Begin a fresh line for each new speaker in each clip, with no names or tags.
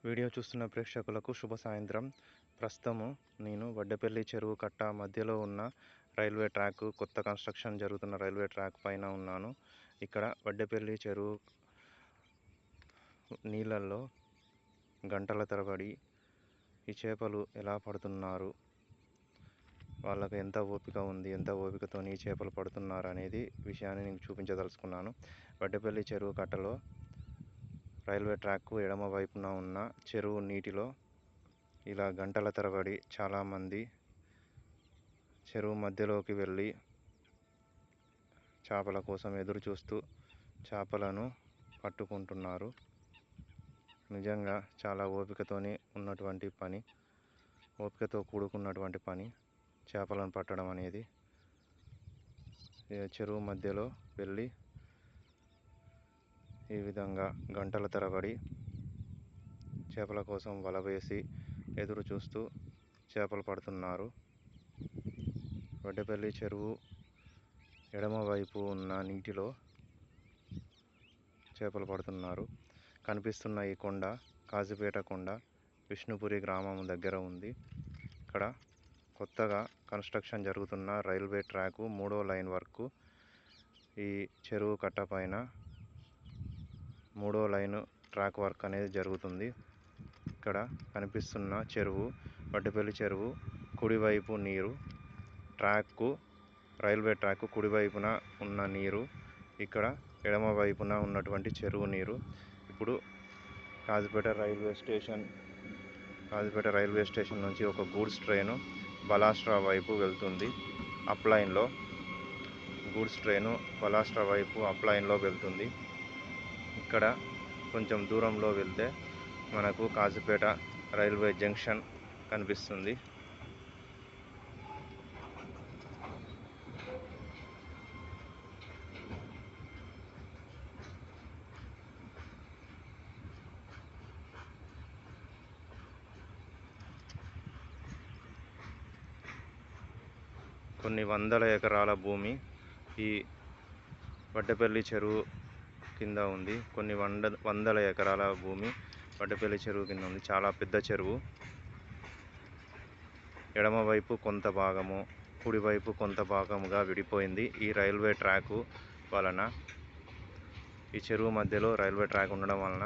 Video చూస్తున్న ప్రేక్షకులకు శుభ సాయంత్రం. ప్రస్తుతము నేను వడ్డెపల్లి చెరువు కట్ట మధ్యలో ఉన్న రైల్వే ట్రాక్, కొత్త కన్స్ట్రక్షన్ జరుగుతున్న రైల్వే ట్రాక్ పైన ఉన్నాను. ఇక్కడ వడ్డెపల్లి చెరువు నీళ్ళల్లో గంటల తరబడి ఈ చేపలు ఎలా పడుతున్నారు, వాళ్ళకు ఎంత ఓపిక ఉంది, ఎంత ఓపికతో ఈ చేపలు పడుతున్నారు అనేది విషయాన్ని నేను చూపించదలుచుకున్నాను. వడ్డెపల్లి చెరువు కట్టలో రైల్వే ట్రాక్కు ఎడమ వైపున ఉన్న చెరువు నీటిలో ఇలా గంటల తరబడి చాలామంది చెరువు మధ్యలోకి వెళ్ళి చేపల కోసం ఎదురు చూస్తూ చేపలను పట్టుకుంటున్నారు. నిజంగా చాలా ఓపికతోని ఉన్నటువంటి పని, ఓపికతో కూడుకున్నటువంటి పని చేపలను పట్టడం అనేది. చెరువు మధ్యలో వెళ్ళి ఈ విధంగా గంటల తరబడి చేపల కోసం వల వేసి ఎదురు చూస్తూ చేపలు పడుతున్నారు. వడ్డెపల్లి చెరువు ఎడమ వైపు ఉన్న నీటిలో చేపలు పడుతున్నారు. కనిపిస్తున్న ఈ కొండ కాజీపేట కొండ విష్ణుపురి గ్రామం దగ్గర ఉంది. ఇక్కడ కొత్తగా కన్స్ట్రక్షన్ జరుగుతున్న రైల్వే ట్రాకు 3వ లైన్ వరకు ఈ చెరువు కట్ట పైన 3వ లైన్ ట్రాక్ వర్క్ అనేది జరుగుతుంది. ఇక్కడ కనిపిస్తున్న చెరువు వడ్డెపల్లి చెరువు కుడివైపు నీరు, రైల్వే ట్రాక్ కుడివైపున ఉన్న నీరు, ఇక్కడ ఎడమ వైపున ఉన్నటువంటి చెరువు నీరు. ఇప్పుడు కాజీపేట రైల్వే స్టేషన్ నుంచి ఒక గూడ్స్ ట్రైను బలాస్ట్రా వైపు వెళ్తుంది. అప్లైన్లో గూడ్స్ ట్రైను బలాస్ట్రా వైపు అప్లైన్లో వెళ్తుంది. ఇక్కడ కొంచెం దూరంలో వెళ్తే మనకు కాజీపేట రైల్వే జంక్షన్ కనిపిస్తుంది. కొన్ని వందల ఎకరాల భూమి ఈ వడ్డెపల్లి చెరువు కింద ఉంది. కొన్ని వందల ఎకరాల భూమి వడ్డెపల్లి చెరువు కింద ఉంది. చాలా పెద్ద చెరువు. ఎడమవైపు కొంత భాగము, కుడివైపు కొంత భాగముగా విడిపోయింది. ఈ రైల్వే ట్రాకు వలన, ఈ చెరువు మధ్యలో రైల్వే ట్రాక్ ఉండడం వలన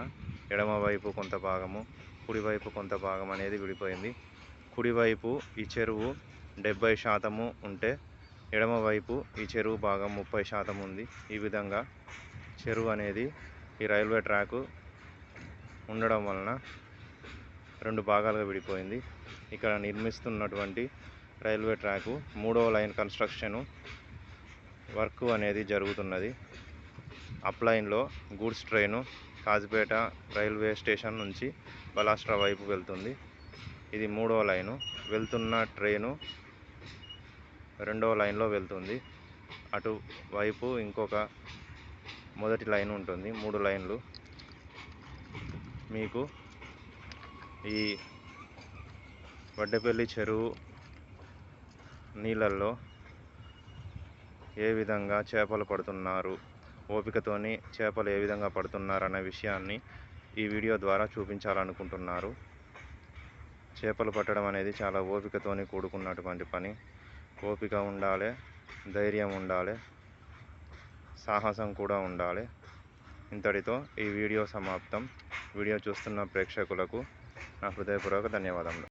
ఎడమవైపు కొంత భాగము, కుడివైపు కొంత భాగం అనేది విడిపోయింది. కుడివైపు ఈ చెరువు 70% ఉంటే ఎడమవైపు ఈ చెరువు భాగం 30% ఉంది. ఈ విధంగా చెరువు అనేది ఈ రైల్వే ట్రాకు ఉండడం వలన 2 భాగాలుగా విడిపోయింది. ఇక్కడ నిర్మిస్తున్నటువంటి రైల్వే ట్రాకు 3వ లైన్ కన్స్ట్రక్షను వర్క్ అనేది జరుగుతున్నది. అప్లైన్లో goods train Kazipet railway station నుంచి బలాస్ట్రా వైపు వెళ్తుంది. ఇది 3వ లైను. వెళ్తున్న ట్రైను 2వ లైన్లో వెళ్తుంది. అటువైపు ఇంకొక మొదటి లైన్ ఉంటుంది. 3 లైన్లు. మీకు ఈ వడ్డెపల్లి చెరువు నీళ్ళల్లో ఏ విధంగా చేపలు పడుతున్నారు, ఓపికతోని చేపలు ఏ విధంగా పడుతున్నారనే విషయాన్ని ఈ వీడియో ద్వారా చూపించాలనుకుంటున్నారు. చేపలు పట్టడం అనేది చాలా ఓపికతోని కూడుకున్నటువంటి పని. ఓపిక ఉండాలి, ధైర్యం ఉండాలి, సాహసం కూడా ఉండాలి. ఇంతటితో ఈ వీడియో సమాప్తం. వీడియో చూస్తున్న ప్రేక్షకులకు నా హృదయపూర్వక ధన్యవాదములు.